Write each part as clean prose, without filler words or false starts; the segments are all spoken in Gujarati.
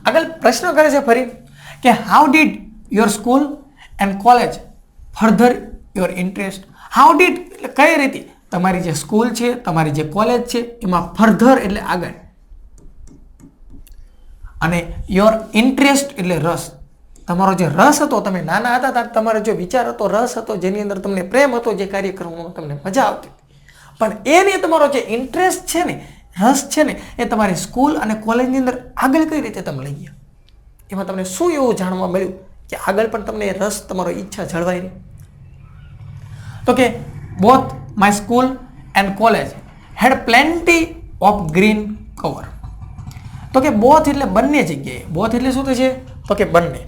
આગળ પ્રશ્ન કરે છે ફરી કે how did your school and college further your interest. How did એટલે કઈ રીતે તમારી જે સ્કૂલ છે, તમારી જે કોલેજ છે એમાં ફર્ધર એટલે આગળ, અને યોર ઇન્ટરેસ્ટ એટલે રસ. તમારો જે રસ હતો, તમે નાના હતા ત્યારે તમારો જે વિચાર હતો, રસ હતો, જેની અંદર તમને પ્રેમ હતો, જે કાર્યક્રમોમાં તમને મજા આવતી, પણ એની તમારો જે ઇન્ટરેસ્ટ છે ને, રસ છે ને, એ તમારી સ્કૂલ અને કોલેજની અંદર આગળ કઈ રીતે તમે લઈ ગયા, એમાં તમને શું એવું જાણવા મળ્યું કે આગળ પણ તમને રસ, તમારો ઈચ્છા જળવાઈ રહી. તો કે both my school and college had plenty of green cover. તો કે બોથ એટલે બંને જગ્યાએ, બોથ એટલે શું થશે તો કે બંને.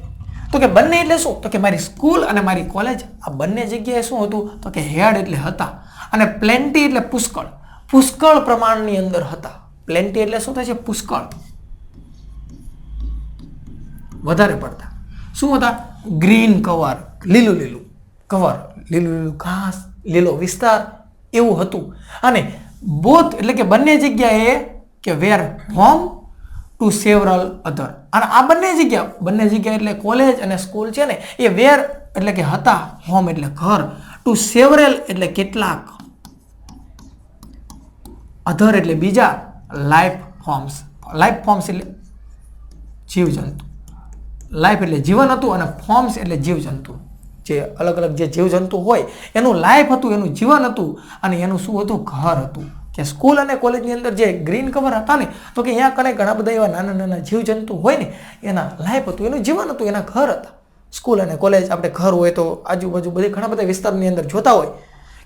તો કે બંને એટલે શું તો કે મારી સ્કૂલ અને મારી કોલેજ આ બંને જગ્યાએ શું હતું તો કે હેડ એટલે હતા, અને પ્લેન્ટી એટલે પુષ્કળ, પુષ્કળ પ્રમાણની અંદર હતા. પ્લેન્ટી એટલે શું થશે પુષ્કળ, વધારે પડતા. શું હતા ગ્રીન કવર, લીલું લીલું કવર, લીલું લીલું ઘાસ, લીલો વિસ્તાર એવું હતું. અને બોથ એટલે કે બંને જગ્યાએ કે વેર હોમ ટુ સેવરલ અધર. અને આ બંને જગ્યા એટલે કોલેજ અને સ્કૂલ છે ને એ વેર એટલે કે હતા, હોમ એટલે ઘર, ટુ સેવરલ એટલે કેટલાક, અધર એટલે બીજા, લાઈફ ફોર્મ્સ. લાઈફ ફોર્મ્સ એટલે જીવજંતુ, લાઈફ એટલે જીવન હતું, અને ફોર્મ્સ એટલે જીવજંતુ. જે અલગ અલગ જે જીવજંતુ હોય એનું લાઈફ હતું, એનું જીવન હતું, અને એનું શું હતું ઘર હતું. કે સ્કૂલ અને કોલેજની અંદર જે ગ્રીન કવર હતા ને તો કે અહીંયા કણે ઘણા બધા એવા નાના નાના જીવજંતુ હોય ને એના લાઈફ હતું, એનું જીવન હતું, એના ઘર હતા. સ્કૂલ અને કોલેજ આપણે ઘર હોય તો આજુબાજુ બધી ઘણા બધા વિસ્તારની અંદર જોતા હોય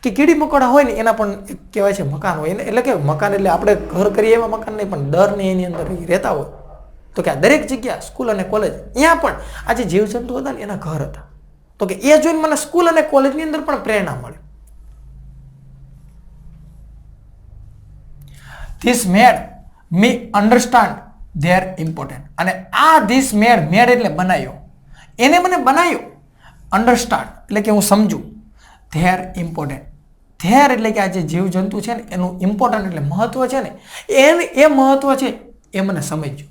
કે કીડી મકોડા હોય ને એના પણ કહેવાય છે મકાન હોય. એટલે કે મકાન એટલે આપણે ઘર કરીએ એવા મકાન નહીં, પણ દર ને એની અંદર રહેતા હોય. તો કે આ દરેક જગ્યા સ્કૂલ અને કોલેજ અહીંયા પણ આ જે જીવજંતુ હતા ને એના ઘર હતા. તો કે એ જોઈને મને સ્કૂલ અને કોલેજની અંદર પણ પ્રેરણા મળી. This made me understand their importance. અને આ this made એટલે બનાવ્યો, એને મને બનાવ્યો. અન્ડરસ્ટાન્ડ એટલે કે હું સમજું, their important, their એટલે કે આ જે જીવજંતુ છે ને એનું ઇમ્પોર્ટન્ટ એટલે મહત્વ છે ને એ મહત્વ છે એ મને સમજ્યું,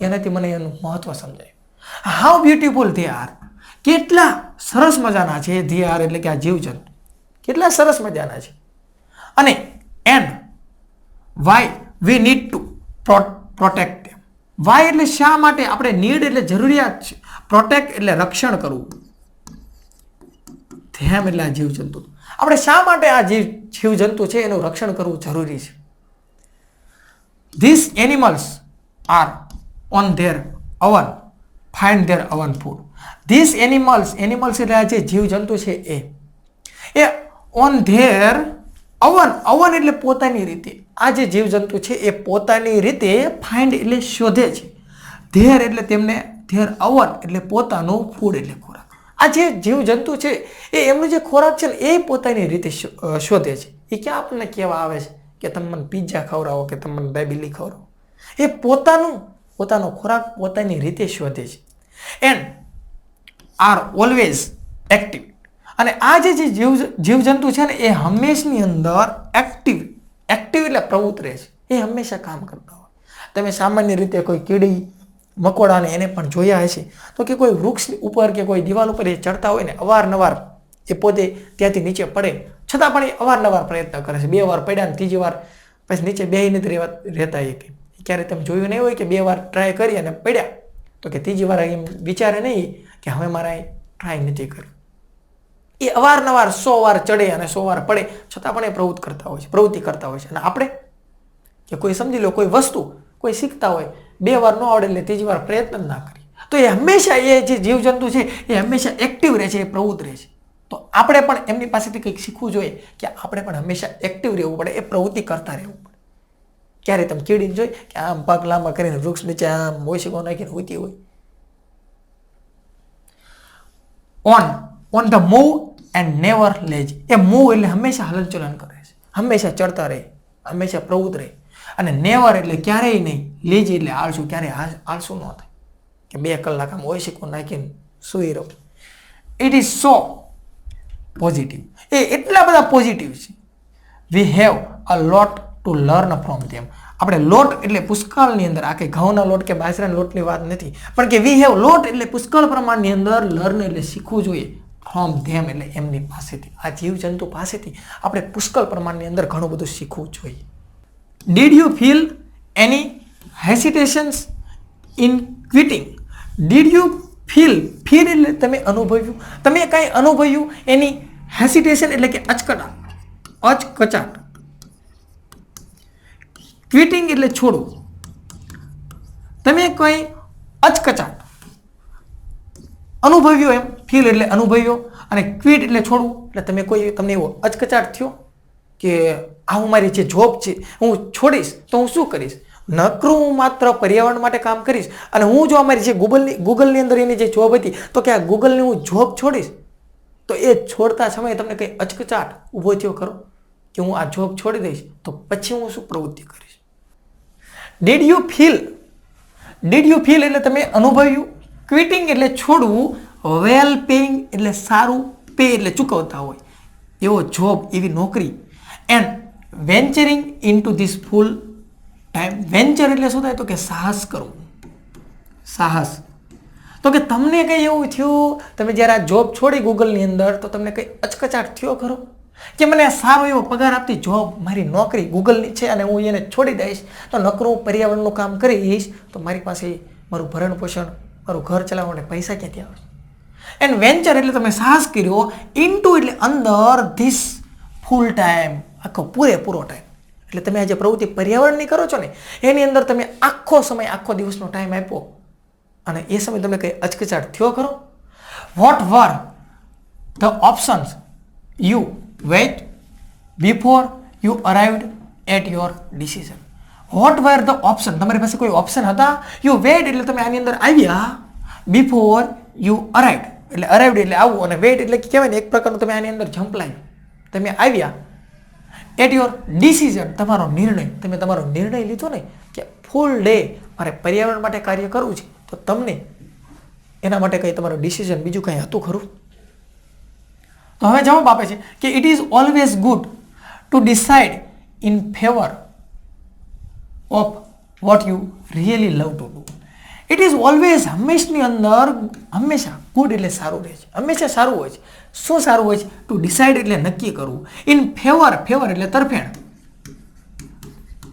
એનાથી મને એનું મહત્વ સમજાયું. હાઉ બ્યુટીફુલ they are, કેટલા સરસ મજાના છે they are એટલે કે આ જીવજંતુ કેટલા સરસ મજાના છે. અને and why we need to protect them. why એટલે શા માટે આપણે need એટલે જરૂરિયાત છે, protect એટલે રક્ષણ કરવું, them એટલે આ જીવજંતુ આપણે શા માટે આ જીવજંતુ છે એનું રક્ષણ કરવું જરૂરી છે. These animals are on their own find their own food. These animals એટલે આ જે જીવજંતુ છે એ on their own એટલે પોતાની રીતે, આ જે જીવજંતુ છે એ પોતાની રીતે ફાઇન્ડ એટલે શોધે છે, ધેર એટલે તેમને, ધેર અવન એટલે પોતાનું, ફૂડ એટલે ખોરાક. આ જે જીવજંતુ છે એ એમનો જે ખોરાક છે ને એ પોતાની રીતે શોધે છે. એ ક્યાં આપણને કહેવા આવે છે કે તમે મને પિઝા ખવડાવો કે તમે મને દાબેલી ખવડાવો, એ પોતાનો ખોરાક પોતાની રીતે શોધે છે. And are always active. અને આ જે જીવજંતુ છે ને એ હંમેશની અંદર એક્ટિવ એટલે પ્રવૃત્ત રહે છે, એ હંમેશા કામ કરતા હોય. તમે સામાન્ય રીતે કોઈ કીડી મકોડાને એને પણ જોયા હશે તો કે કોઈ વૃક્ષ ઉપર કે કોઈ દિવાલ ઉપર એ ચડતા હોય ને અવારનવાર એ પોતે ત્યાંથી નીચે પડે છતાં પણ એ અવારનવાર પ્રયત્ન કરે છે. 2 વાર પડ્યા ને ત્રીજી વાર પછી નીચે બેહી નથી રહેતા. એ ક્યારે તમે જોયું નહીં હોય કે 2 વાર ટ્રાય કરી અને પડ્યા તો કે ત્રીજી વાર એમ વિચારે નહીં કે હવે મારે ટ્રાય નથી કર્યું. એ અવારનવાર 100 વાર ચડે અને 100 વાર પડે છતાં પણ એ પ્રવૃત્તિ કરતા હોય છે. અને આપણે કે કોઈ સમજી લો કોઈ વસ્તુ કોઈ શીખતા હોય 2 વાર ન આવડે એટલે ત્રીજી વાર પ્રયત્ન ના કરીએ તો એ હંમેશા એ જે જીવજંતુ છે એ હંમેશા એક્ટિવ રહે છે, એ પ્રવૃત્ત રહે છે. તો આપણે પણ એમની પાસેથી કંઈક શીખવું જોઈએ કે આપણે પણ હંમેશા એક્ટિવ રહેવું પડે, એ પ્રવૃત્તિ કરતા રહેવું પડે. ક્યારે તમે કીડીને જોઈ કે આમ પગ લાંબા કરીને વૃક્ષ નીચે આમ મોશીકો નાખીને ઉતી હોય. On the move and never lazy. A move એટલે હંમેશા હલનચલન કરે છે, હંમેશા ચડતા રહે, હંમેશા પ્રવૃત્ત રહે. અને નેવર એટલે ક્યારેય નહીં, લેઝી એટલે આળસુ, ક્યારેય આળસુ ન થાય કે 2 કલાક આમ ઓશીકો નાખીને સૂઈ રહો. It is so positive. એ એટલા બધા પોઝિટિવ છે. We have a lot to learn from them. આપણે લોટ એટલે પુષ્કળની અંદર આ કંઈ ઘઉંના લોટ કે બાજરાના લોટની વાત નથી, પણ કે વી હેવ લોટ એટલે પુષ્કળ પ્રમાણની અંદર લર્ન એટલે શીખવું જોઈએ ફ્રોમ ધેમ એટલે એમની પાસેથી, આ જીવજંતુ પાસેથી આપણે પુષ્કળ પ્રમાણની અંદર ઘણું બધું શીખવું જોઈએ. Did you feel any hesitations in quitting? Did you feel એટલે તમે અનુભવ્યું, તમે કાંઈ અનુભવ્યું એની હેસિટેશન એટલે કે અચકચાટ. ક્વિટિંગ એટલે છોડવું, તમે કંઈ અચકચાટ અનુભવ્યો, એમ ફીલ એટલે અનુભવ્યો, અને ક્વિટ એટલે છોડવું એટલે તમને એવો અચકચાટ થયો કે આ હું મારી જે જોબ છે હું છોડીશ તો હું શું કરીશ, નકરું હું માત્ર પર્યાવરણ માટે કામ કરીશ, અને હું જો અમારી જે ગૂગલની અંદર એની જે જોબ હતી તો કે આ ગૂગલની હું જોબ છોડીશ, તો એ છોડતા સમયે તમને કંઈ અચકચાટ ઊભો થયો ખરો કે હું આ જોબ છોડી દઈશ તો પછી હું શું પ્રવૃત્તિ કરીશ? ડીડ યુ ફીલ એટલે તમે અનુભવ્યું, ક્વિટિંગ એટલે છોડવું, વેલ પેઇંગ એટલે સારું, પે એટલે ચૂકવતા હોય એવો જોબ, એવી નોકરી, and venturing into this full time. Venture એટલે શું થાય તો કે સાહસ કરવું, સાહસ. તો કે તમને કંઈ એવું થયું, તમે જ્યારે આ જોબ છોડી ગૂગલની અંદર તો તમને કંઈ અચકચાટ થયો ખરો કે મને સારો એવો પગાર આપતી જોબ, મારી નોકરી ગૂગલની છે અને હું એને છોડી દઈશ તો નકરું પર્યાવરણનું કામ કરીશ તો મારી પાસે મારું ભરણ પોષણ, મારું ઘર ચલાવવા માટે પૈસા ક્યાંથી આવે? એન્ડ વેન્ચર એટલે તમે સાહસ કર્યો, ઇનટુ એટલે અંદર, ધીસ ફૂલ ટાઈમ આખો પૂરેપૂરો ટાઈમ, એટલે તમે આ જે પ્રવૃત્તિ પર્યાવરણની કરો છો ને એની અંદર તમે આખો સમય, આખો દિવસનો ટાઈમ આપ્યો અને એ સમય તમને કંઈ અચકચાટ થયો ખરો? What were the options you weighed before you arrived at your decision? What were the option, તમારી પાસે કોઈ ઓપ્શન હતા? યુ વેઇટ એટલે તમે આની અંદર આવ્યા, બિફોર યુ અરાઇવડ એટલે અરાઇવડ એટલે આવવું, અને વેઇટ એટલે કહેવાય ને એક પ્રકારનું તમે આની અંદર જમ્પ લાવ્યું, તમે આવ્યા, એટ યોર ડિસિઝન તમારો નિર્ણય, તમે તમારો નિર્ણય લીધો ને કે ફૂલ ડે મારે પર્યાવરણ માટે કાર્ય કરવું છે, તો તમને એના માટે કંઈ તમારું ડિસિઝન બીજું કંઈ હતું ખરું? તો હવે જવાબ આપે છે કે it is always good to decide in favour of what you really love to do. It is always હંમેશની અંદર, હંમેશા ગુડ એટલે સારું રહે છે, હંમેશા સારું હોય છે. શું સારું હોય છે? ટુ ડિસાઇડ એટલે નક્કી કરવું, ઇન ફેવર એટલે તરફેણ,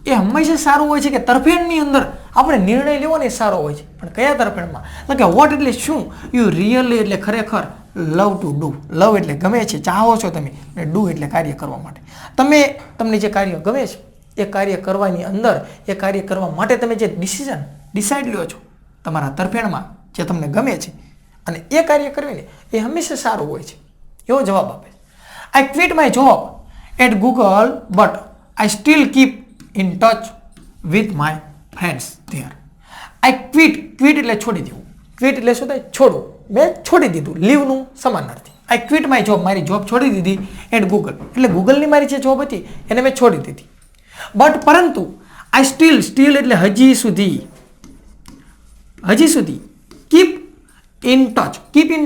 એ હંમેશા સારું હોય છે કે તરફેણની અંદર આપણે નિર્ણય લેવો ને સારો હોય છે, પણ કયા તરફેણમાં? તો કે વોટ એટલે શું, યુ રિયલી એટલે ખરેખર, લવ ટુ ડુ લવ એટલે ગમે છે, ચાહો છો તમે, અને ડુ એટલે કાર્ય કરવા માટે. તમને જે કાર્ય ગમે છે એ કાર્ય કરવાની અંદર, એ કાર્ય કરવા માટે તમે જે ડિસાઇડ લ્યો છો તમારા તરફેણમાં જે તમને ગમે છે અને એ કાર્ય કરવીને એ હંમેશા સારું હોય છે, એવો જવાબ આપે છે. I quit my job at Google but I still keep in touch with my friends there. I quit એટલે છોડી દેવું, ક્વિટ એટલે શું થાય? છોડવું, મેં છોડી દીધું, લીવનું સમાનાર્થી. આઈ ક્વિટ માય જોબ, મારી જોબ છોડી દીધી, એટ ગૂગલ એટલે ગૂગલની મારી જે જોબ હતી એને મેં છોડી દીધી. બટ પરંતુ આઈ સ્ટીલ એટલે હજી સુધી કીપ ઇન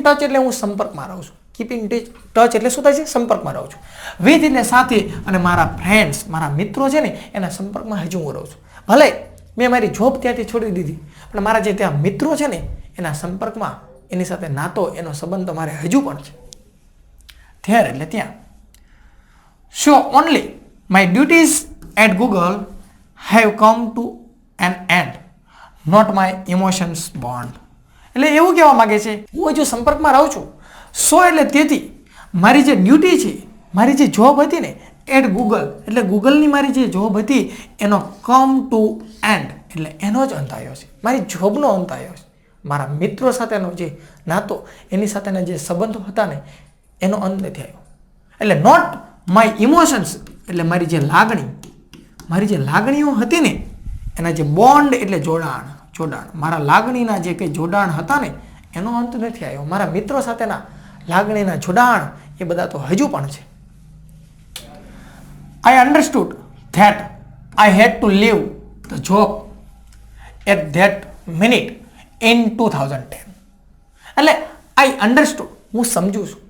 ટચ એટલે હું સંપર્કમાં રહું છું. કીપ ઇન ટચ એટલે શું થાય છે? સંપર્કમાં રહું છું. વિથ એટલે સાથે, અને મારા ફ્રેન્ડ્સ, મારા મિત્રો છે ને એના સંપર્કમાં હજુ હું રહું છું. ભલે મેં મારી જોબ ત્યાંથી છોડી દીધી, પણ મારા જે ત્યાં મિત્રો છે ને એના સંપર્કમાં, એની સાથે નાતો, એનો સંબંધ તો મારે હજુ પણ છે. ધેર એટલે ત્યાં. So only my duties at Google have come to an end, not my emotions bond. એટલે એવું કહેવા માગે છે, હું હજુ સંપર્કમાં રહું છું. સો એટલે તેથી મારી જે ડ્યુટી છે, મારી જે જોબ હતી ને એટ ગૂગલ એટલે ગૂગલની મારી જે જોબ હતી એનો કમ ટુ એન્ડ એટલે એનો જ અંત આવ્યો છે, મારી જોબનો અંત આવ્યો છે. મારા મિત્રો સાથેનો જે નાતો, એની સાથેના જે સંબંધો હતા ને એનો અંત નથી આવ્યો. એટલે નોટ માય ઇમોશન્સ એટલે મારી જે લાગણીઓ હતી ને એના જે બોન્ડ એટલે જોડાણ, મારા લાગણીના જે કંઈ જોડાણ હતા ને એનો અંત નથી આવ્યો. મારા મિત્રો સાથેના લાગણીના જોડાણ એ બધા તો હજુ પણ છે. I understood that I had to leave the job at that minute in 2010. એટલે I understood, હું સમજુ છું.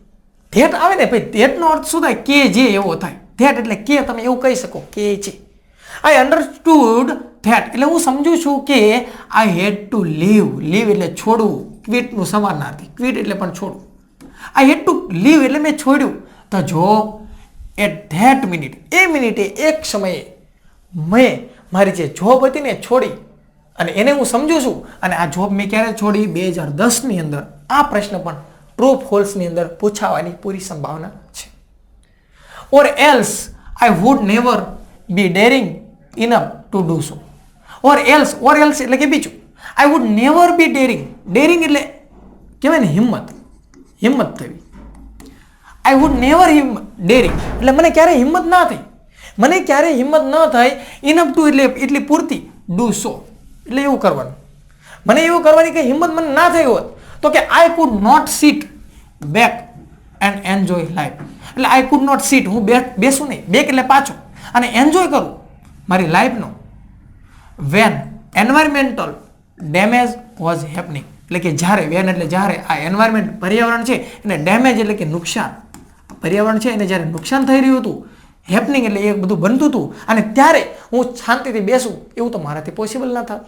ધેટ આવે ને ભાઈ, ધેટનો અર્થ શું થાય? કે જે એવો થાય. ધેટ એટલે કે તમે એવું કહી શકો કે છે. I understood ધેટ એટલે હું સમજુ છું કે આઈ હેડ ટુ લીવ. લીવ એટલે છોડવું, ક્વિટનું સમાનાર્થી. ક્વિટ એટલે પણ છોડવું. આઈ હેડ ટુ લીવ એટલે મેં છોડ્યું the job at that minute. એ મિનિટે, એક સમયે મેં મારી જે જોબ હતી ને છોડી, અને એને હું સમજુ છું. અને આ જોબ મેં ક્યારે છોડી? 2010ની અંદર. આ પ્રશ્ન પણ ટ્રુ ફોલ્સની અંદર પૂછાવાની પૂરી સંભાવના છે. Or else I would never be daring enough to do so. Or else એટલે કે બીજું. I would never be daring. Daring એટલે કહેવાય ને હિંમત થવી. આઈ વુડ નેવર ડેરિંગ એટલે મને ક્યારેય હિંમત ના થઈ. મને ક્યારેય હિંમત ન થાય ઇનફ ટુ એટલે એટલી પૂરતી, ડુ સો એટલે એવું કરવાનું. મને એવું કરવાની કંઈ હિંમત મને ના થઈ હોત તો કે I could not sit back and enjoy life. એટલે આઈ કુડ નોટ સીટ, હું બેસું નહીં, બેક એટલે પાછો, અને એન્જોય કરું મારી લાઈફનો. When environmental damage was happening એટલે કે જ્યારે, વેન એટલે જ્યારે આ એન્વાયરમેન્ટ પર્યાવરણ છે એને ડેમેજ એટલે કે નુકસાન, પર્યાવરણ છે એને જ્યારે નુકસાન થઈ રહ્યું હતું, હેપનિંગ એટલે એ બધું બનતું હતું, અને ત્યારે હું શાંતિથી બેસું એવું તો મારાથી પોસિબલ ના થાય.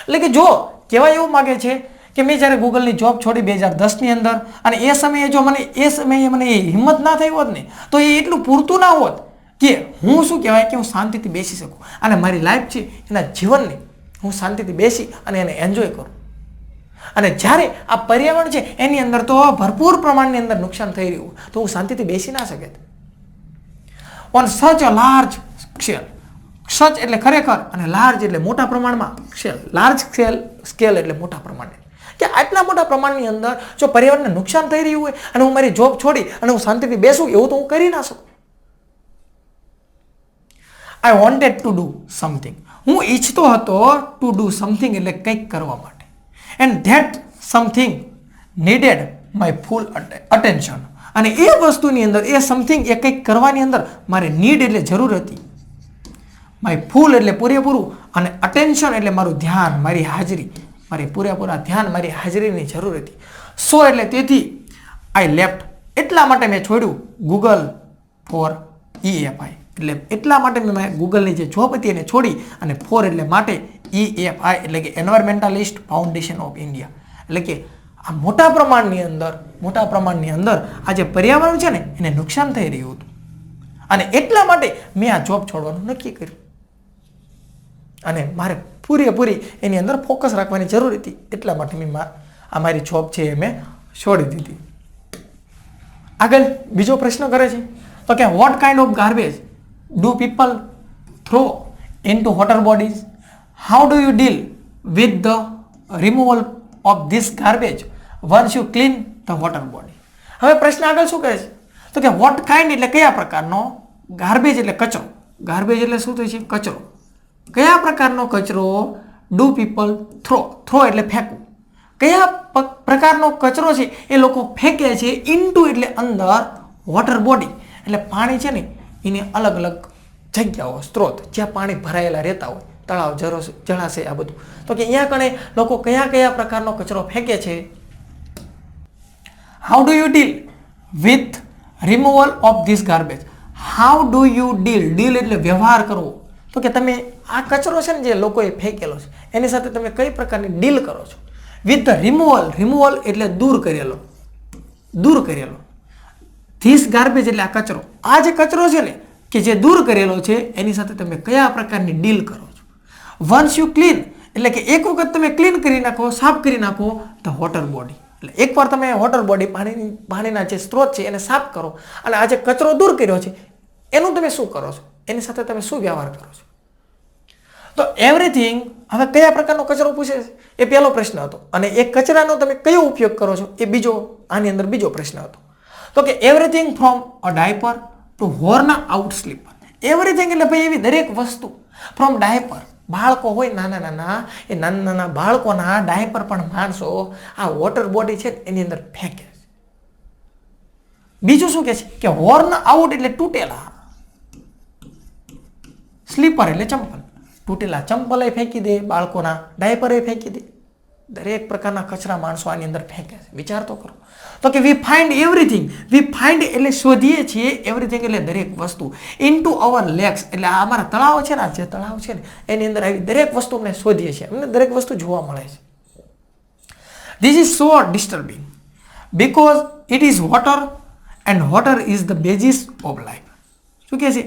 એટલે કે જો કહેવાય એવું માગે છે કે મેં જ્યારે ગૂગલની જોબ છોડી 2010ની અંદર, અને એ સમયે જો મને એ હિંમત ના થઈ હોત ને તો એ એટલું પૂરતું ના હોત કે હું શું કહેવાય કે હું શાંતિથી બેસી શકું અને મારી લાઈફ છે એના જીવનને હું શાંતિથી બેસી અને એને એન્જોય કરું. અને જ્યારે આ પર્યાવરણ છે એની અંદર તો ભરપૂર પ્રમાણની અંદર નુકસાન થઈ રહ્યું તો હું શાંતિથી બેસી ના શકે. ઓન સચ અ લાર્જ સ્કેલ. સચ એટલે ખરેખર, અને લાર્જ એટલે મોટા પ્રમાણમાં, સ્કેલ લાર્જ સ્કેલ એટલે મોટા પ્રમાણે, કે આટલા મોટા પ્રમાણની અંદર જો પર્યાવરણને નુકસાન થઈ રહ્યું હોય અને હું મારી જોબ છોડી અને હું શાંતિથી બેસું એવું તો હું કરી ના શકું. I wanted to do something. હું ઈચ્છતો હતો ટુ ડુ સમથિંગ એટલે કંઈક કરવા માટે. And that something needed my full attention. અને એ વસ્તુની અંદર, એ સમથિંગ, એ કંઈક કરવાની અંદર મારે નીડ એટલે જરૂર હતી, માય ફૂલ એટલે પૂરેપૂરું, અને અટેન્શન એટલે મારું ધ્યાન, મારી હાજરી, મારી પૂરેપૂરા ધ્યાન, મારી હાજરીની જરૂર હતી. સો એટલે તેથી આઈ લેફ્ટ એટલા માટે મેં છોડ્યું ગૂગલ ફોર EFI. એટલે એટલા માટે મેં ગૂગલની જે જોબ હતી એને છોડી, અને ફોર એટલે માટે, EFI એટલે કે એન્વાયરમેન્ટાલિસ્ટ ફાઉન્ડેશન ઓફ ઇન્ડિયા. એટલે કે આ મોટા પ્રમાણની અંદર આ જે પર્યાવરણ છે ને એને નુકસાન થઈ રહ્યું હતું, અને એટલા માટે મેં આ જોબ છોડવાનું નક્કી કર્યું, અને મારે પૂરેપૂરી એની અંદર ફોકસ રાખવાની જરૂર હતી. એટલા માટે મેં આ મારી જોબ છે એ મેં છોડી દીધી. આગળ બીજો પ્રશ્ન કરે છે તો કે what kind of garbage do people throw into water bodies? How do you deal with the removal of this garbage once you clean the water body? હવે પ્રશ્ન આગળ શું કહે છે તો કે વોટ કાઇન્ડ એટલે કયા પ્રકારનો, ગાર્બેજ એટલે કચરો, ગાર્બેજ એટલે શું થાય છે? કચરો. કયા પ્રકારનો કચરો ડુ પીપલ થ્રો એટલે ફેંકવું, કયા પ્રકારનો કચરો છે એ લોકો ફેંકે છે ઇનટુ એટલે અંદર, વોટર બોડી એટલે પાણી છે ને એની અલગ અલગ જગ્યાઓ, સ્ત્રોત જ્યાં પાણી ભરાયેલા રહેતા હોય, તળાવ, જળાશય, આ બધું. તો કે અહીંયા કણે લોકો કયા કયા પ્રકારનો કચરો ફેંકે છે? How do you deal with removal of this garbage? How do you deal એટલે વ્યવહાર કરવો. તો કે તમે આ કચરો છે ને જે લોકોએ ફેંકેલો છે એની સાથે તમે કઈ પ્રકારની ડીલ કરો છો? વિથ ધ રિમૂવલ એટલે દૂર કરેલો. ધીસ ગાર્બેજ એટલે આ કચરો, આ જે કચરો છે ને કે જે દૂર કરેલો છે એની સાથે તમે કયા પ્રકારની ડીલ કરો છો? વન્સ યુ ક્લીન એટલે કે એક વખત તમે ક્લીન કરી નાખો, સાફ કરી નાખો ધ વોટર બોડી. એટલે એકવાર તમે વોટર બોડી, પાણીના જે સ્ત્રોત છે એને સાફ કરો, અને આ જે કચરો દૂર કર્યો છે એનું તમે શું કરો છો? એની સાથે તમે શું વ્યવહાર કરો છો? તો એવરીથિંગ, હવે કયા પ્રકારનો કચરો પૂછે છે એ પહેલો પ્રશ્ન હતો, અને એ કચરાનો તમે કયો ઉપયોગ કરો છો એ બીજો, આની અંદર બીજો પ્રશ્ન હતો. તો કે everything from a diaper to horn out slipper. Everything એટલે ભાઈ એવી દરેક વસ્તુ, ફ્રોમ ડાયપર, બાળકો હોય નાના એ નાના બાળકોના ડાયપર પણ માણસો આ વોટર બોડી છે એની અંદર ફેંકે છે. બીજું શું કહે છે કે હોર્ન આઉટ એટલે તૂટેલા, સ્લીપર એટલે ચંપલ, તૂટેલા ચંપલ ફેંકી દે, બાળકોના ડાયપર ફેંકી દે. દરેક પ્રકારના કચરા માણસો આની અંદર ફેંકે છે. વિચાર તો કરો. તો કે વી ફાઇન્ડ એવરીથિંગ. વી ફાઇન્ડ એટલે શોધીએ છીએ, એવરીથિંગ એટલે દરેક વસ્તુ, ઇનટુ અવર લેક્સ એટલે અમારા તળાવ છે ને, જે તળાવ છે ને એની અંદર આવી દરેક વસ્તુ અમને શોધીએ છીએ, અમને દરેક વસ્તુ જોવા મળે છે. This is so disturbing because it is water and water is the basis of life. શું કહે છે?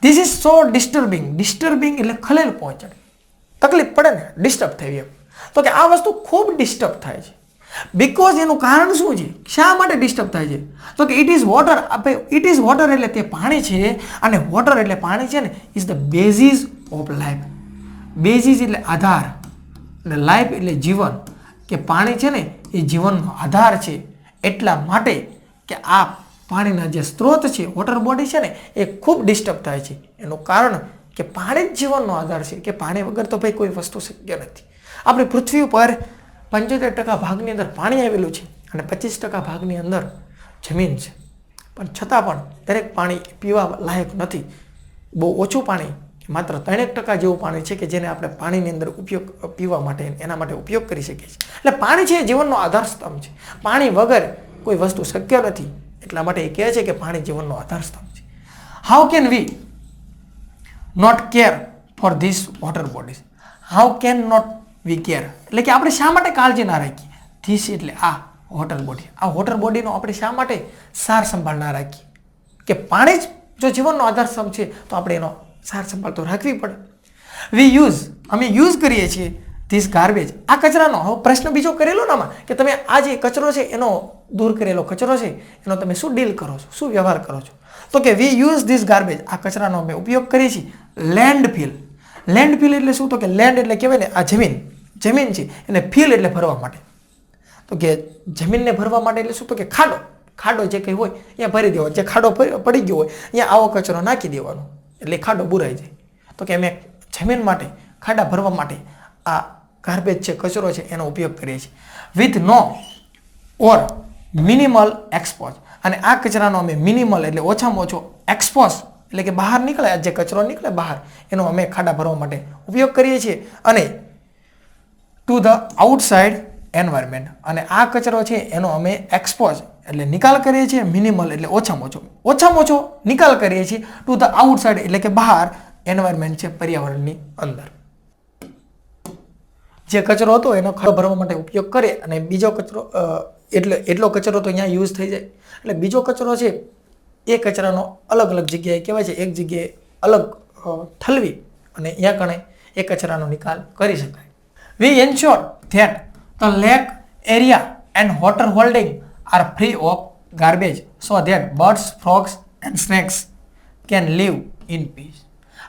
This is so disturbing. Disturbing એટલે ખલેલ પહોંચાડે, તકલીફ પડે ને, ડિસ્ટર્બ થઈ એમ. તો કે આ વસ્તુ ખૂબ ડિસ્ટર્બ થાય છે. બીકોઝ એનું કારણ શું છે? શા માટે ડિસ્ટર્બ થાય છે? તો કે it is water. It is water એટલે તે પાણી છે, અને વોટર એટલે પાણી છે ને is the basis of life. Basis એટલે આધાર, અને લાઈફ એટલે જીવન. કે પાણી છે ને એ જીવનનો આધાર છે. એટલા માટે કે આ પાણીના જે સ્ત્રોત છે, વોટર બોડી છે ને એ ખૂબ ડિસ્ટર્બ થાય છે. એનું કારણ કે પાણી જ જીવનનો આધાર છે, કે પાણી વગર તો ભાઈ કોઈ વસ્તુ શક્ય નથી. આપણી પૃથ્વી ઉપર 75% ભાગની અંદર પાણી આવેલું છે, અને 25% ભાગની અંદર જમીન છે. પણ છતાં પણ દરેક પાણી પીવા લાયક નથી. બહુ ઓછું પાણી, માત્ર 3% જેવું પાણી છે કે જેને આપણે પાણીની અંદર પીવા માટે, એના માટે ઉપયોગ કરી શકીએ છીએ. એટલે પાણી છે એ જીવનનો આધાર સ્તંભ છે. પાણી વગર કોઈ વસ્તુ શક્ય નથી. એટલા માટે એ કહે છે કે પાણી જીવનનો આધાર સ્તંભ છે. How can we not care for this water bodies? How can not we care એટલે કે આપણે શા માટે કાળજી ના રાખીએ? ધીસ એટલે આ વોટર બોડી. આ વોટર બોડીનો આપણે શા માટે સાર સંભાળ ના રાખીએ? કે પાણી જ જો જીવનનો આધાર સ્તંભ છે તો આપણે એનો સાર સંભાળ તો રાખવી પડે. અમે યુઝ કરીએ છીએ ધીસ ગાર્બેજ, આ કચરાનો. હવે પ્રશ્ન બીજો કરેલો ને આમાં કે તમે આ જે કચરો છે એનો દૂર કરેલો કચરો છે એનો તમે શું ડીલ કરો છો, શું વ્યવહાર કરો છો? તો કે વી યુઝ ધીસ ગાર્બેજ, આ કચરાનો અમે ઉપયોગ કરીએ છીએ લેન્ડફિલ. લેન્ડફિલ એટલે શું? તો કે લેન્ડ એટલે કહેવાય ને આ જમીન છે, એને ફિલ એટલે ભરવા માટે. તો કે જમીનને ભરવા માટે એટલે શું? તો કે ખાડો જે કંઈ હોય અહીંયા ભરી દેવાનો. જે ખાડો પડી ગયો હોય અહીંયા આવો કચરો નાખી દેવાનો એટલે ખાડો બુરાઈ જાય. તો કે અમે જમીન માટે, ખાડા ભરવા માટે આ ગાર્બેજ છે, કચરો છે એનો ઉપયોગ કરીએ છીએ. With no or minimal expose, અને આ કચરાનો અમે મિનિમલ એટલે ઓછામાં ઓછો એક્સપોઝ એટલે કે બહાર નીકળે, જે કચરો નીકળે બહાર એનો અમે ખાડા ભરવા માટે ઉપયોગ કરીએ છીએ. અને ટુ ધ આઉટસાઇડ એન્વાયરમેન્ટ, અને આ કચરો છે એનો અમે એક્સપોઝ એટલે નિકાલ કરીએ છીએ. મિનિમલ એટલે ઓછામાં ઓછો નિકાલ કરીએ છીએ. ટુ ધ આઉટસાઇડ એટલે કે બહાર, એન્વાયરમેન્ટ છે પર્યાવરણની અંદર. જે કચરો હતો એનો ખાડો ભરવા માટે ઉપયોગ કરે, અને બીજો કચરો એટલો કચરો તો અહીંયા યુઝ થઈ જાય. એટલે બીજો કચરો છે એ કચરાનો અલગ અલગ જગ્યાએ કહેવાય છે, એક જગ્યાએ અલગ ઠલવી અને અહીંયા કણે એ કચરાનો નિકાલ કરી શકાય. We ensure that the lake area and water holding are free of garbage so that birds, frogs and snakes can live in peace.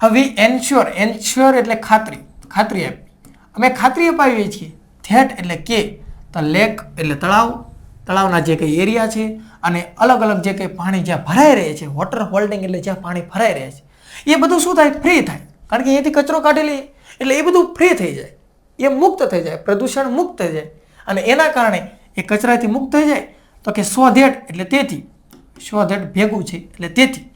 હવે વી એન્શ્યોર એટલે ખાતરી આપી. અમે ખાતરી અપાવીએ છીએ. ધેટ એટલે કે, ધ લેક એટલે તળાવના જે કંઈ એરિયા છે, અને અલગ અલગ જે કંઈ પાણી જ્યાં ભરાઈ રહે છે, વોટર હોલ્ડિંગ એટલે જ્યાં પાણી ભરાઈ રહે છે, એ બધું શું થાય? ફ્રી થાય. કારણ કે અહીંયાથી કચરો કાઢી લઈએ એટલે એ બધું ફ્રી થઈ જાય, એ મુક્ત થઈ જાય, પ્રદૂષણ મુક્ત થઈ જાય. અને એના કારણે એ કચરાથી મુક્ત થઈ જાય. તો કે સો ધેટ એટલે તેથી, સો ધેટ ભેગું છે એટલે તેથી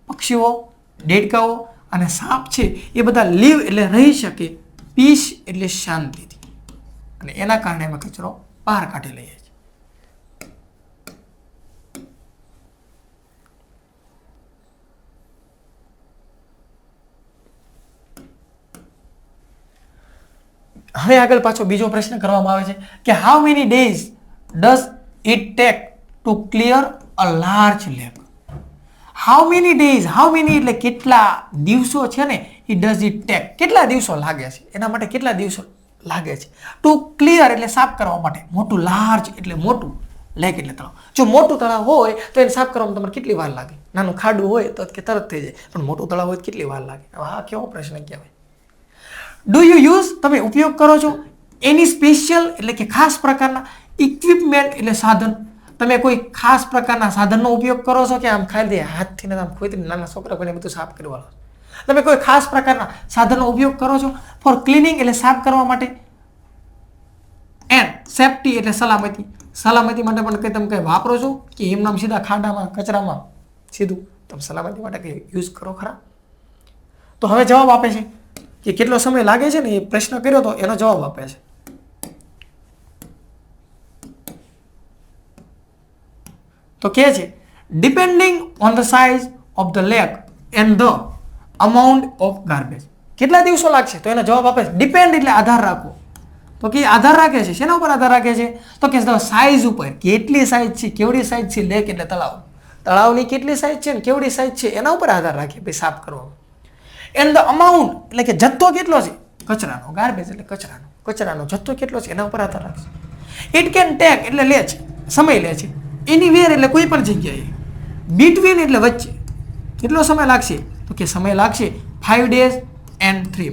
પક્ષીઓ, દેડકાઓ અને સાપ છે એ બધા લીવ એટલે રહી શકે, પીસ એટલે શાંતિથી, અને એના કારણે અમે કચરો બહાર કાઢી લઈએ છીએ. હવે આગળ પાછો બીજો પ્રશ્ન કરવામાં આવે છે કે how many days does it take to clear a large lake? How many days, how many એટલે કેટલા દિવસો છે ને, ઇટ ડઝ ઇટ ટેક કેટલા દિવસો લાગે છે, એના માટે કેટલા દિવસો લાગે છે. ટુ ક્લિયર એટલે સાફ કરવા માટે, મોટું, લાર્જ એટલે મોટું, લેક એટલે તળાવ. જો મોટું તળાવ હોય તો એને સાફ કરવામાં તમારે કેટલી વાર લાગે? નાનું ખાડું હોય તો કે તરત થઈ જાય, પણ મોટું તળાવ હોય તો કેટલી વાર લાગે? આ કેવો પ્રશ્ન કહેવાય. ડુ યુ યુઝ તમે ઉપયોગ કરો છો એની સ્પેશિયલ એટલે કે ખાસ પ્રકારના ઇક્વિપમેન્ટ એટલે સાધન? તમે કોઈ ખાસ પ્રકારના સાધનનો ઉપયોગ કરો છો કે આમ ખાલી હાથથી ને આમ ખોઈથી નાના છોકરા કોઈને બધું સાફ કરવાનું? તમે કોઈ ખાસ પ્રકારના સાધનનો ઉપયોગ કરો છો ફોર ક્લિનિંગ એટલે સાફ કરવા માટે, એન્ડ સેફટી એટલે સલામતી માટે પણ કંઈ તમે કંઈ વાપરો છો કે એમનામ સીધા ખાડામાં, કચરામાં સીધું તમે સલામતી માટે કંઈ યુઝ કરો ખરા? તો હવે જવાબ આપે છે કે કેટલો સમય લાગે છે ને, એ પ્રશ્ન કર્યો તો એનો જવાબ આપે છે. તો કહે છે depending on the size of the lake and the amount of garbage. કેટલા દિવસો લાગશે? તો એનો જવાબ આપે છે ડિપેન્ડ એટલે આધાર રાખવો. તો કે આધાર રાખે છે શેના ઉપર આધાર રાખે છે? તો કે સાઇઝ ઉપર, કેટલી સાઇઝ છે, કેવડી સાઇઝ છે. લેક એટલે તળાવ, તળાવની કેટલી સાઇઝ છે ને કેવડી સાઇઝ છે એના ઉપર આધાર રાખે ભાઈ સાફ કરવામાં. એન્ડ ધ અમાઉન્ટ એટલે કે જથ્થો કેટલો છે કચરાનો, ગાર્બેજ એટલે કચરાનો, કચરાનો જથ્થો કેટલો છે એના ઉપર આધાર રાખશે. ઇટ કેન ટેક એટલે લે છે, સમય લે છે. એનીવેર એટલે કોઈ પણ જગ્યાએ. બિટવીન એટલે વચ્ચે. કેટલો સમય લાગશે? તો કે સમય લાગશે 5 days and 3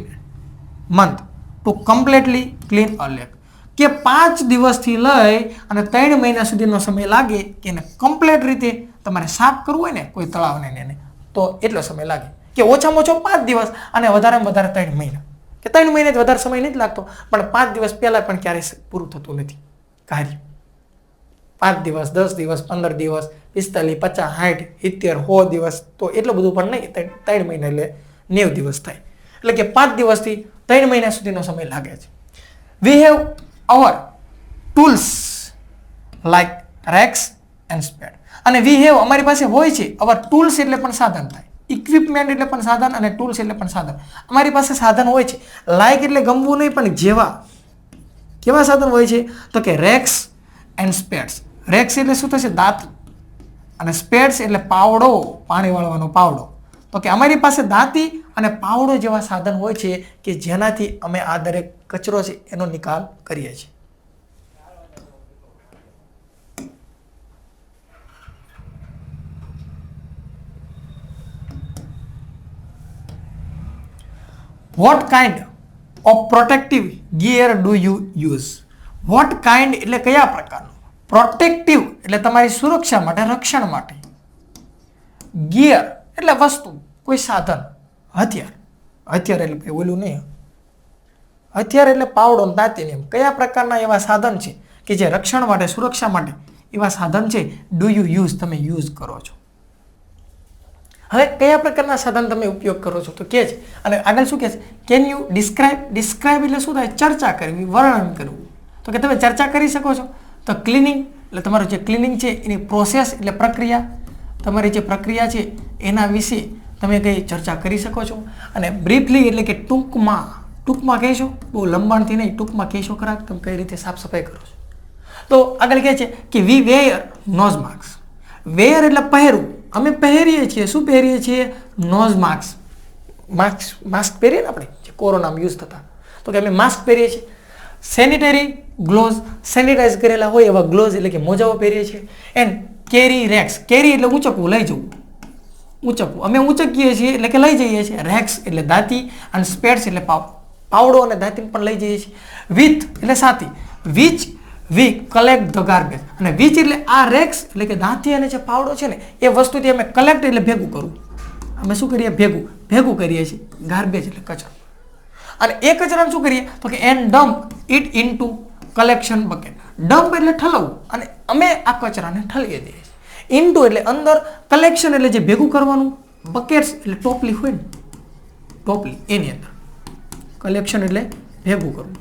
months two completely clean a lake. કે 5 દિવસથી લઈ અને 3 મહિના સુધીનો સમય લાગે કે એને કમ્પ્લીટ રીતે તમારે સાફ કરવું હોય ને કોઈ તળાવને એને, તો એટલો સમય લાગે. કે ઓછામાં ઓછો 5 દિવસ અને વધારેમાં વધારે 3 મહિના. કે 3 મહિનાથી વધારે સમય નથી લાગતો, પણ 5 દિવસ પહેલાં પણ ક્યારેય પૂરું થતું નથી કાર્ય. 5 દિવસ, 10 દિવસ, 15 દિવસ, 45, 50, 60, 70, 100 દિવસ, તો એટલું બધું પણ નહીં. 3 મહિના એટલે 90 દિવસ થાય. એટલે કે 5 દિવસથી 3 મહિના સુધીનો સમય લાગે છે. We have our tools like rakes and spade. અને વી હેવ અમારી પાસે હોય છે, અવર ટૂલ્સ એટલે પણ સાધન થાય, ઇક્વિપમેન્ટ એટલે પણ સાધન અને ટૂલ્સ એટલે પણ સાધન. અમારી પાસે સાધન હોય છે. લાઈક એટલે ગમવું નહીં, પણ જેવા. કેવા સાધન હોય છે? તો કે રેક્સ એન્ડ સ્પેડ્સ. રેક્સ એટલે શું થશે? દાંત. અને સ્પેડ્સ એટલે પાવડો, પાણી વાળવાનો પાવડો. તો કે અમારી પાસે દાંતી અને પાવડો જેવા સાધન હોય છે કે જેનાથી અમે આ દરેક કચરો છે એનો નિકાલ કરીએ છીએ. What kind of protective gear do you use? What kind એટલે કયા પ્રકારનું, પ્રોટેક્ટિવ એટલે તમારી સુરક્ષા માટે, રક્ષણ માટે, ગિયર એટલે વસ્તુ, કોઈ સાધન, હથિયાર. હથિયાર એટલે ભાઈ ઓલું નહીં, હથિયાર એટલે પાવડો દાંતી. એમ કયા પ્રકારના એવા સાધન છે કે જે રક્ષણ માટે, સુરક્ષા માટે એવા સાધન છે ડુ યુ યુઝ, તમે યુઝ કરો છો. હવે કયા પ્રકારના સાધન તમે ઉપયોગ કરો છો? તો કે છે, અને આગળ શું કહે છે? Can you describe? ડિસ્ક્રાઇબ એટલે શું થાય? ચર્ચા કરવી, વર્ણન કરવું. તો કે તમે ચર્ચા કરી શકો છો. તો ક્લિનિંગ એટલે તમારું જે ક્લિનિંગ છે એની પ્રોસેસ એટલે પ્રક્રિયા, તમારી જે પ્રક્રિયા છે એના વિશે તમે કંઈ ચર્ચા કરી શકો છો. અને બ્રીફલી એટલે કે ટૂંકમાં, ટૂંકમાં કહેશો, બહુ લંબાણથી નહીં, ટૂંકમાં કહેશો ખરા તમે કઈ રીતે સાફ સફાઈ કરો છો. તો આગળ કહે છે કે વી વેયર નોઝ માસ્ક. વેયર એટલે પહેરવું. અમે પહેરીએ છીએ, શું પહેરીએ છીએ? Nose mask. માસ્ક પહેરીએ ને આપણે, જે કોરોનામાં યુઝ થતા, તો કે અમે માસ્ક પહેરીએ છીએ. સેનિટરી ગ્લોવ્સ, સેનિટાઈઝ કરેલા હોય એવા ગ્લોવ્સ એટલે કે મોજાઓ પહેરીએ છીએ. And carry racks. કેરી એટલે ઊંચકવું, લઈ જવું, ઊંચકવું. અમે ઊંચકીએ છીએ એટલે કે લઈ જઈએ છીએ. રેક્સ એટલે દાંતી અને સ્પેડ્સ એટલે પાવડો અને દાંતી પણ લઈ જઈએ છીએ. વિથ એટલે સાથી. Which we collect the garbage. અને વિચ એટલે આ રેક્સ એટલે કે દાંતી અને જે પાવડો છે ને એ વસ્તુથી અમે કલેક્ટ એટલે ભેગું કરવું. અમે શું કરીએ? ભેગું કરીએ છીએ. ગાર્બેજ એટલે કચરો. અને એ કચરાને શું કરીએ? તો કે and dump it into collection bucket. Dump એટલે ઠલવવું, અને અમે આ કચરાને ઠલવી દઈએ છીએ. ઇનટુ એટલે અંદર, કલેક્શન એટલે જે ભેગું કરવાનું, બકેટ્સ એટલે ટોપલી હોય ને, ટોપલી એની અંદર. કલેક્શન એટલે ભેગું કરવું,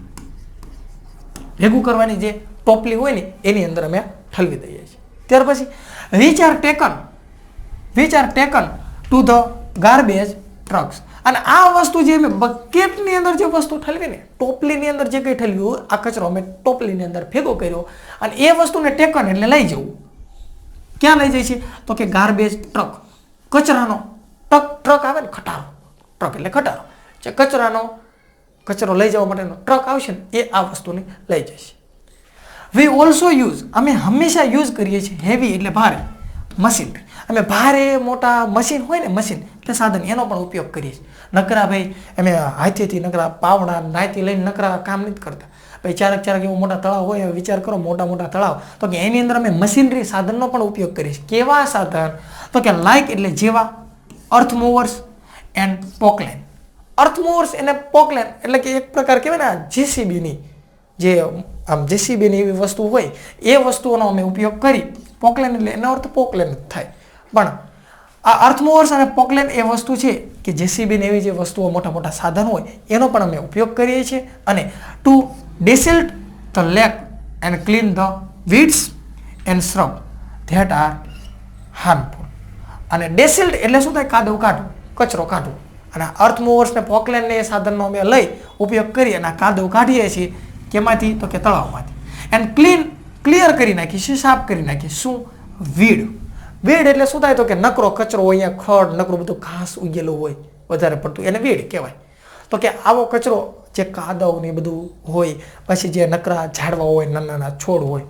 ભેગું કરવાની જે ટોપલી હોય ને એની અંદર અમે ઠલવી દઈએ છીએ. ત્યાર પછી which are taken to the garbage trucks. અને આ વસ્તુ જે અમે બકેટની અંદર જે વસ્તુ ઠલવીને, ટોપલીની અંદર જે કંઈ ઠલવ્યું, આ કચરો અમે ટોપલીની અંદર ભેગો કર્યો અને એ વસ્તુને ટેકન એટલે લઈ જવું. ક્યાં લઈ જાય છે? તો કે ગાર્બેજ ટ્રક. કચરાનો ટ્રક આવે ને, ખટારો. ટ્રક એટલે ખટારો. જે કચરો લઈ જવા માટેનો ટ્રક આવશે ને એ આ વસ્તુને લઈ જશે. વી ઓલ્સો યુઝ, અમે હંમેશા યુઝ કરીએ છીએ હેવી એટલે ભારે મશીન. અમે ભારે મોટા મશીન હોય ને, મશીન એટલે સાધન, એનો પણ ઉપયોગ કરીએ છીએ. નકરા ભાઈ અમે હાથેથી નકરા પાવડા નાયથી લઈને નકરા કામ નથી કરતા. ભાઈ ચારક એવું મોટા તળાવ હોય, વિચાર કરો મોટા તળાવ, તો કે એની અંદર અમે મશીનરી સાધનનો પણ ઉપયોગ કરીએ છીએ. કેવા સાધન? તો કે લાઈક એટલે જેવા, earth movers and Poclain. Earth movers અને પોકલેન એટલે કે એક પ્રકાર કહેવાય ને જેસીબીની, જે આમ જેસીબીની એવી વસ્તુ હોય એ વસ્તુઓનો અમે ઉપયોગ કરી. પોકલેન એટલે એનો અર્થ પોકલેન જ થાય. પણ આ અર્થ મૂવર્સ અને પોકલેન એ વસ્તુ છે કે જેસીબીની એવી જે વસ્તુઓ મોટા સાધન હોય એનો પણ અમે ઉપયોગ કરીએ છીએ. અને to desilt the lake and clean the weeds and shrub that are harmful. અને ડેસિલ્ડ એટલે શું થાય? કાદવ કાઢવું, કચરો કાઢવો. અને અર્થ મૂવર્સ ને પોકલેન ને એ સાધનનો અમે લઈ ઉપયોગ કરી અને કાદવ કાઢીએ છીએ. કેમાંથી? તો કે તળાવમાંથી. એન્ડ ક્લિયર કરી નાખીએ, સાફ કરી નાખીએ. શું? વીડ. વીડ એટલે શું થાય? તો કે નકરો કચરો હોય, અહીંયા ખડ, નકરું બધું ઘાસ ઉગેલું હોય વધારે પડતું, એને વીડ કહેવાય. તો કે આવો કચરો જે કાદવ ને બધું હોય, પછી જે નકરા ઝાડવા હોય, નાના નાના છોડ હોય,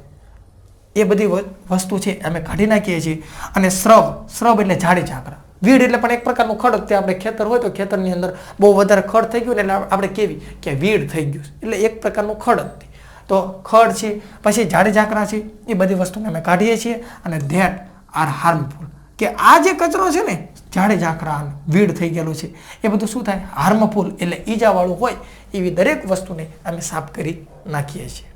એ બધી વસ્તુ છે અમે કાઢી નાખીએ છીએ. અને શ્રબ એટલે ઝાડી ઝાકરા. વીડ એટલે પણ એક પ્રકારનું ખડ. તે આપણે ખેતર હોય તો ખેતરની અંદર બહુ વધારે ખડ થઈ ગયું ને એટલે આપણે કેવી કે વીડ થઈ ગયું, એટલે એક પ્રકારનું ખડ. તો ખડ છે, પછી ઝાડી ઝાકરા છે, એ બધી વસ્તુને અમે કાઢીએ છીએ. અને ધેટ આર હાર્મફુલ, કે આ જે કચરો છે ને, ઝાડી ઝાકરા વીડ થઈ ગયેલું છે, એ બધું શું થાય? હાર્મફુલ એટલે ઈજાવાળું હોય એવી દરેક વસ્તુને અમે સાફ કરી નાખીએ છીએ.